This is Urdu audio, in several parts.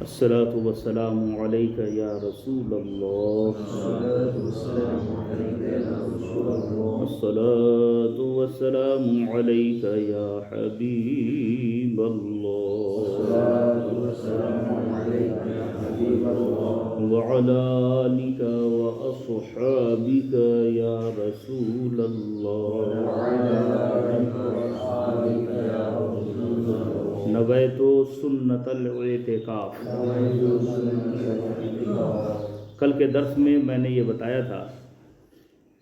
الصلاة والسلام عليك يا رسول الله الصلاة والسلام عليك يا حبيب الله وعلى آلك وأصحابك يا رسول الله نویت سنت الاعتکاف۔ کل کے درس میں نے یہ بتایا تھا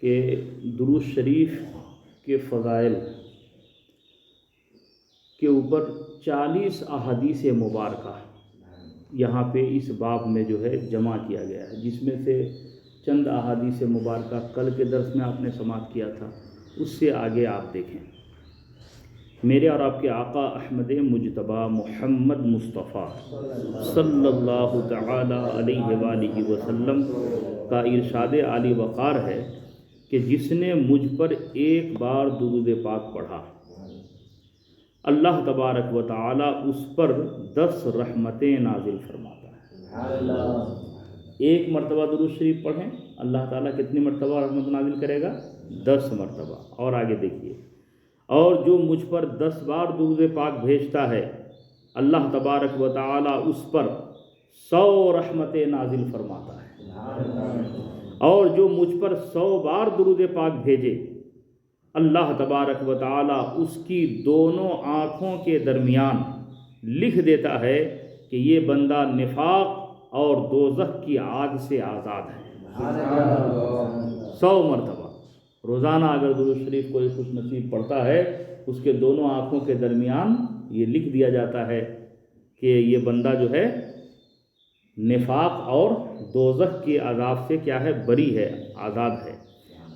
کہ درود شریف کے فضائل کے اوپر 40 احادیث مبارکہ یہاں پہ اس باب میں جو ہے جمع کیا گیا ہے، جس میں سے چند احادیث مبارکہ کل کے درس میں آپ نے سماعت کیا تھا، اس سے آگے آپ دیکھیں۔ میرے اور آپ کے آقا احمد مجتبیٰ محمد مصطفیٰ صلی اللہ تعالی علیہ وآلہ وسلم کا ارشاد عالی وقار ہے کہ جس نے مجھ پر ایک بار درود پاک پڑھا، اللہ تبارک و تعالی اس پر 10 رحمتیں نازل فرماتا ہے۔ ایک مرتبہ درود شریف پڑھیں، اللہ تعالیٰ کتنی مرتبہ رحمت نازل کرے گا؟ 10 مرتبہ۔ اور آگے دیکھیے، اور جو مجھ پر 10 بار درود پاک بھیجتا ہے، اللہ تبارک و تعالی اس پر 100 رحمتیں نازل فرماتا ہے۔ اور جو مجھ پر 100 بار درود پاک بھیجے، اللہ تبارک و تعالی اس کی دونوں آنکھوں کے درمیان لکھ دیتا ہے کہ یہ بندہ نفاق اور دوزخ کی آگ سے آزاد ہے۔ 100 مرتبہ روزانہ اگر درود شریف کوئی خوش نصیب پڑھتا ہے، اس کے دونوں آنکھوں کے درمیان یہ لکھ دیا جاتا ہے کہ یہ بندہ جو ہے نفاق اور دوزخ کے عذاب سے کیا ہے؟ بری ہے، آزاد ہے،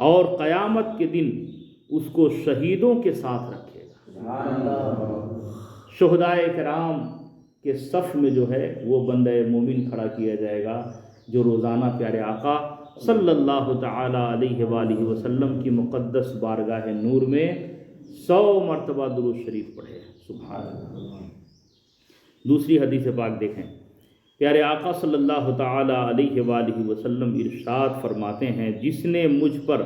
اور قیامت کے دن اس کو شہیدوں کے ساتھ رکھے گا۔ شہدائے کرام کے صف میں جو ہے وہ بندہ مومن کھڑا کیا جائے گا جو روزانہ پیارے آقا صلی اللہ تعالی علیہ وآلہ وسلم کی مقدس بارگاہ نور میں 100 مرتبہ درود شریف پڑھے۔ سبحان اللہ۔ دوسری حدیث پاک دیکھیں، پیارے آقا صلی اللہ تعالی علیہ وآلہ وسلم ارشاد فرماتے ہیں، جس نے مجھ پر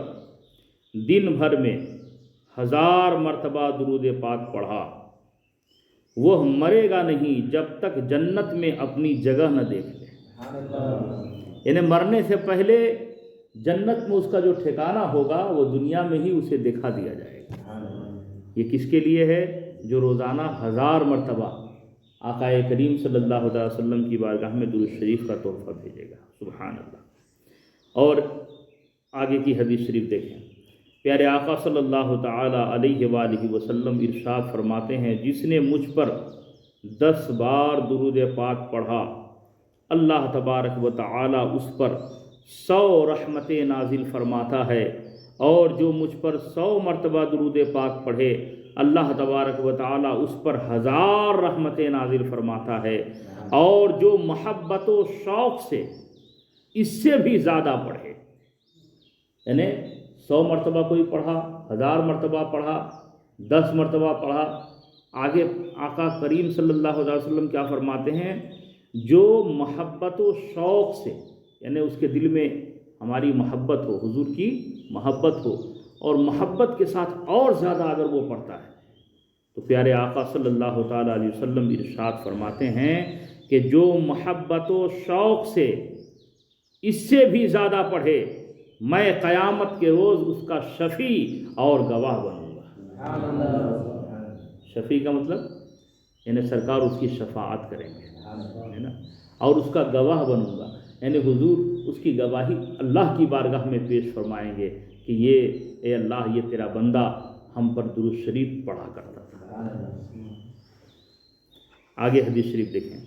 دن بھر میں 1000 مرتبہ درود پاک پڑھا، وہ مرے گا نہیں جب تک جنت میں اپنی جگہ نہ دیکھ لے۔ یعنی مرنے سے پہلے جنت میں اس کا جو ٹھکانہ ہوگا وہ دنیا میں ہی اسے دکھا دیا جائے گا۔ یہ کس کے لیے ہے؟ جو روزانہ 1000 مرتبہ آقا کریم صلی اللہ علیہ وسلم کی بارگاہ میں درود شریف کا تحفہ بھیجے گا۔ سبحان اللہ۔ اور آگے کی حدیث شریف دیکھیں، پیارے آقا صلی اللہ تعالی علیہ وآلہ وسلم ارشاد فرماتے ہیں، جس نے مجھ پر 10 بار درود پاک پڑھا، اللہ تبارک و تعالی اس پر 100 رحمتیں نازل فرماتا ہے، اور جو مجھ پر 100 مرتبہ درود پاک پڑھے، اللہ تبارک و تعالی اس پر 1000 رحمتیں نازل فرماتا ہے، اور جو محبت و شوق سے اس سے بھی زیادہ پڑھے، یعنی 100 مرتبہ کوئی پڑھا، 1000 مرتبہ پڑھا، 10 مرتبہ پڑھا، آگے آقا کریم صلی اللہ علیہ وسلم کیا فرماتے ہیں؟ جو محبت و شوق سے، یعنی اس کے دل میں ہماری محبت ہو، حضور کی محبت ہو، اور محبت کے ساتھ اور زیادہ اگر وہ پڑھتا ہے، تو پیارے آقا صلی اللہ تعالی علیہ وسلم ارشاد فرماتے ہیں کہ جو محبت و شوق سے اس سے بھی زیادہ پڑھے، میں قیامت کے روز اس کا شفیع اور گواہ بنوں گا۔ شفیع کا مطلب یعنی سرکار اس کی شفاعت کریں گے، ہے نا، اور اس کا گواہ بنوں گا، یعنی حضور اس کی گواہی اللہ کی بارگاہ میں پیش فرمائیں گے کہ یہ اے اللہ، یہ تیرا بندہ ہم پر درود شریف پڑھا کرتا تھا۔ آگے حدیث شریف دیکھیں،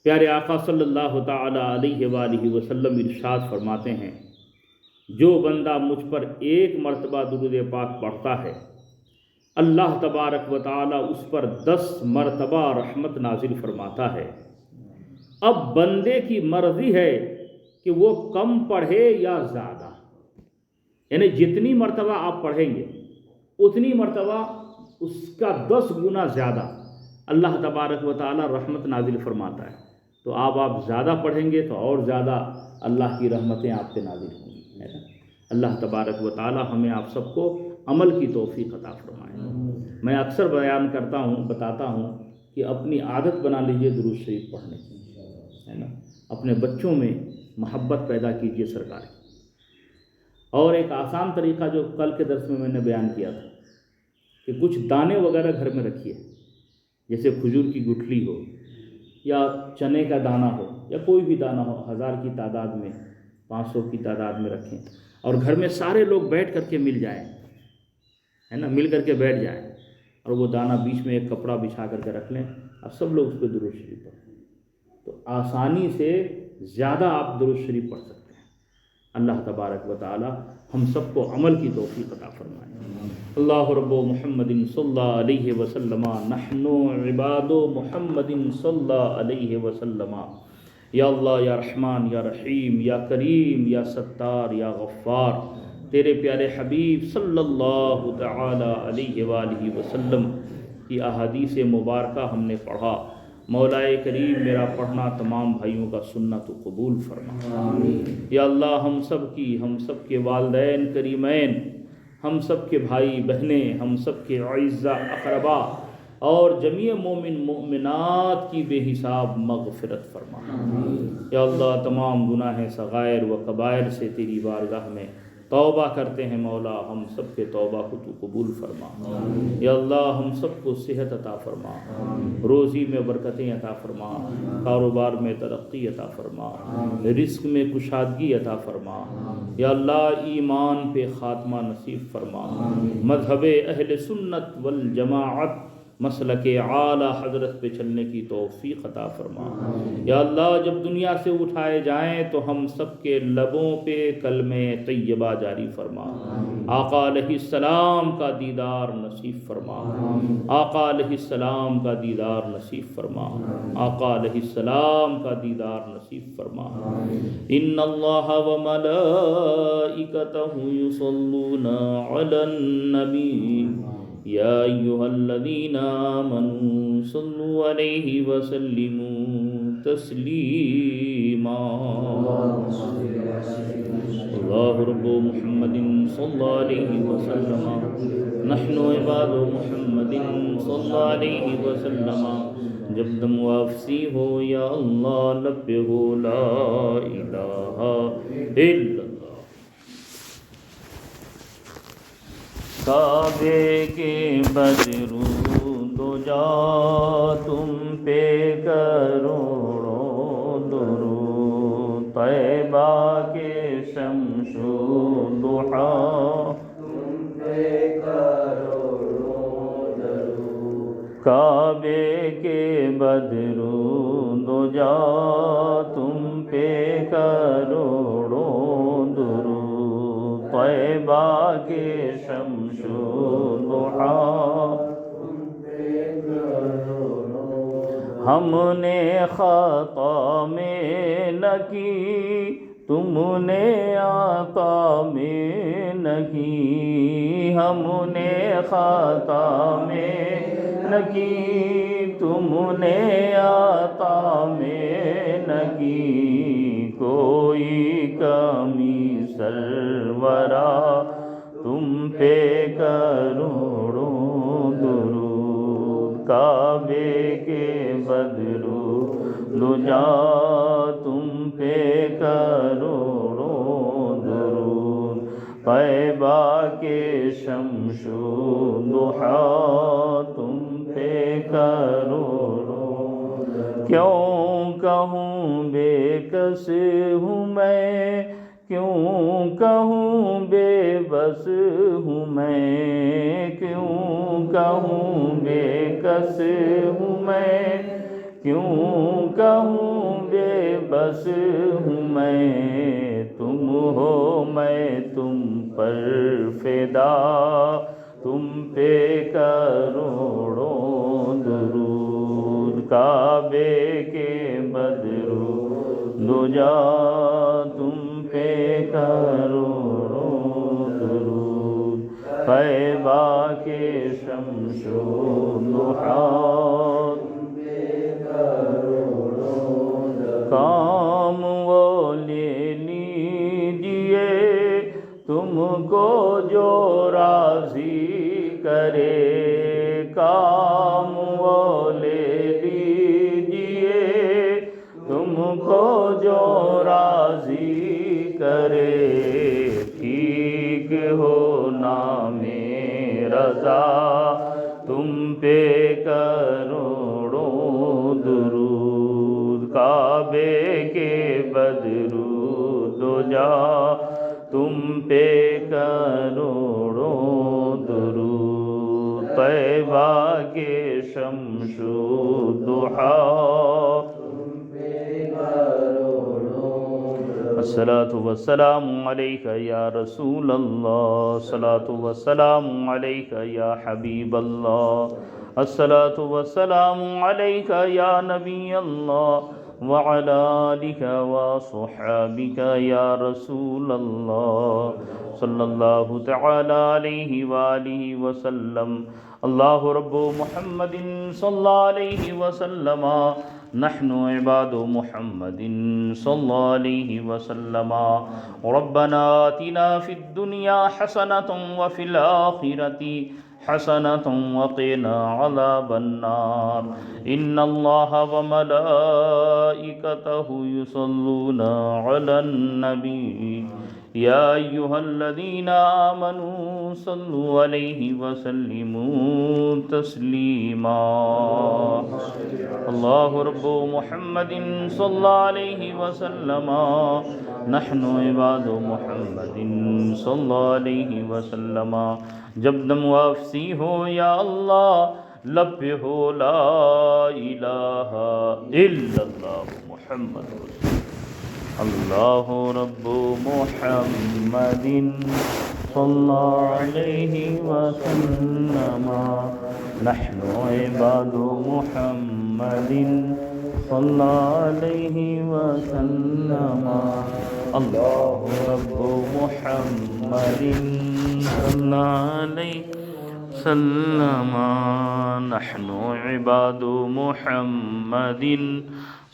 پیارے آقا صلی اللہ تعالی علیہ وآلہ وسلم ارشاد فرماتے ہیں، جو بندہ مجھ پر 1 مرتبہ درود پاک پڑھتا ہے، اللہ تبارک و تعالی اس پر 10 مرتبہ رحمت نازل فرماتا ہے۔ اب بندے کی مرضی ہے کہ وہ کم پڑھے یا زیادہ، یعنی جتنی مرتبہ آپ پڑھیں گے اتنی مرتبہ اس کا 10 گنا زیادہ اللہ تبارک و تعالی رحمت نازل فرماتا ہے، تو آپ زیادہ پڑھیں گے تو اور زیادہ اللہ کی رحمتیں آپ پہ نازل ہوں گی، ہے نا۔ اللہ تبارک و تعالی ہمیں آپ سب کو عمل کی توفیق عطا فرمائے۔ میں اکثر بیان کرتا ہوں، بتاتا ہوں کہ اپنی عادت بنا لیجئے درود شریف پڑھنے کی، ہے نا۔ اپنے بچوں میں محبت پیدا کیجئے سرکار کی۔ اور ایک آسان طریقہ جو کل کے درس میں نے بیان کیا تھا کہ کچھ دانے وغیرہ گھر میں رکھیے، جیسے کھجور کی گٹھلی ہو یا چنے کا دانہ ہو یا کوئی بھی دانہ ہو، 1000 کی تعداد میں، 500 کی تعداد میں رکھیں، اور گھر میں سارے لوگ بیٹھ کر کے مل جائیں، ہے نا، مل کر کے بیٹھ جائیں، اور وہ دانہ بیچ میں ایک کپڑا بچھا کر کے رکھ لیں اور سب لوگ اس پہ درود شریف پڑھیں، تو آسانی سے زیادہ آپ درود شریف پڑھ سکتے ہیں۔ اللہ تبارک و تعالی ہم سب کو عمل کی توفیق عطا فرمائے۔ اللہ رب محمد صلی اللہ علیہ وسلم، نحن عباد محمد صلی اللہ علیہ وسلم۔ یا اللہ، یا رحمان، یا رحیم، یا کریم، یا ستار، یا غفار، تیرے پیارے حبیب صلی اللہ تعالی علیہ وآلہ وسلم کی احادیث مبارکہ ہم نے پڑھا، مولا کریم میرا پڑھنا تمام بھائیوں کا سننا تو قبول فرما۔ یا اللہ، ہم سب کی، ہم سب کے والدین کریمین، ہم سب کے بھائی بہنیں، ہم سب کے اعزاء اقربا اور جمیع مومن مومنات کی بے حساب مغفرت فرما۔ یا اللہ، تمام گناہ صغائر و کبائر سے تیری بارگاہ میں توبہ کرتے ہیں مولا، ہم سب کے توبہ کو تو قبول فرما۔ یا اللہ، ہم سب کو صحت عطا فرما، روزی میں برکتیں عطا فرما، کاروبار میں ترقی عطا فرما، رزق میں کشادگی عطا فرما۔ یا اللہ، ایمان پہ خاتمہ نصیب فرما، مذہب اہل سنت والجماعت مسلک اعلیٰ حضرت پہ چلنے کی توفیق عطا فرما۔ یا اللہ، جب دنیا سے اٹھائے جائیں تو ہم سب کے لبوں پہ کلمہ طیبہ جاری فرما۔ آقا علیہ السلام کا دیدار نصیب فرما، آقا علیہ السلام کا دیدار نصیب فرما، آقا علیہ السلام کا دیدار نصیب فرما۔ ان اللہ وملائکتہ یصلون علی النبی یا ایہا الذین آمنوا صلوا علیہ وسلموا تسلیما۔ اللہ رب محمد صلی اللہ علیہ وسلم، نحن عباد محمد صلی اللہ علیہ وسلم۔ جب دم واپسی ہو یا اللہ، لب پہ ہو لا الہ الا اللہ۔ کعبے کے بدرود و جا تم پہ کروڑوں درود، طیبہ کے شمس و ضحیٰ تم پہ کروڑوں درود، کعبے کے بدرود و جا تم پہ کروڑوں درود، طیبہ کے شمس و ضحیٰ ہم نے خطا میں نہ کی، تم نے عطا میں نہ کی، ہم نے خطا میں نہ کی، تم نے عطا میں نہ کی، کوئی کمی سرورا تم پہ کروڑوں درود، کعبے کے بدرود جا تم پہ کروڑوں درود، طیبہ کے شمس و ضحیٰ تم پہ کروڑوں۔ کیوں کہوں بے کس ہوں میں، کیوں کہوں بے بس ہوں میں، کیوں کہوں بے کس ہوں میں، کیوں کہوں بے بس ہوں میں، تم ہو میں تم پر فدا، تم پہ کروڑوں درود، کعبے کے بدرود جا تم پہ کروڑوں درود، طیبہ کے شمس و ضحیٰ کام وہ لے لیجئے تم کو جو راضی کرے، کام وہ لے لیجئے تم کو جو راضی کرے، ٹھیک ہو نام رضا تم پہ کروڑوں درود، کعبے کے بدرود و جا تم پہ کروڑوں درود، طیبہ کے شمس و ضحیٰ الصلاة والسلام علیک یا رسول اللہ، الصلاة والسلام علیک یا حبیب اللہ، الصلاة والسلام علیک یا نبی اللہ وعلی آلک وصحابک یا رسول اللہ صلی اللہ تعالی علیہ وآلہ وسلم۔ اللہ رب محمد صلی اللہ علیہ وسلم، نحن عباد محمد صلی اللہ علیہ وسلم، ربنا آتنا فی الدنیا حسنة وفی الآخرة حسنة وقنا عذاب النار، ان اللہ وملائکتہ یصلون علی النبی یا ایہا الذین آمنوا صلوا علیہ وسلموا تسلیما۔ اللہ رب محمد صلی اللہ علیہ وسلم، نحن عباد محمد صلی اللہ علیہ وسلم، جب دم واپسی ہو یا اللہ لب پہ ہو لا الہ الا اللہ محمد رسول اللہ رب محمد صلی اللہ علیہ وسلم، نحن عباد محمد صلی اللہ علیہ وسلم، اللہ رب محمد صلی اللہ علیہ وسلم، نحن عباد محمد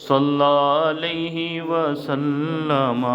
صلی اللہ علیہ وسلم۔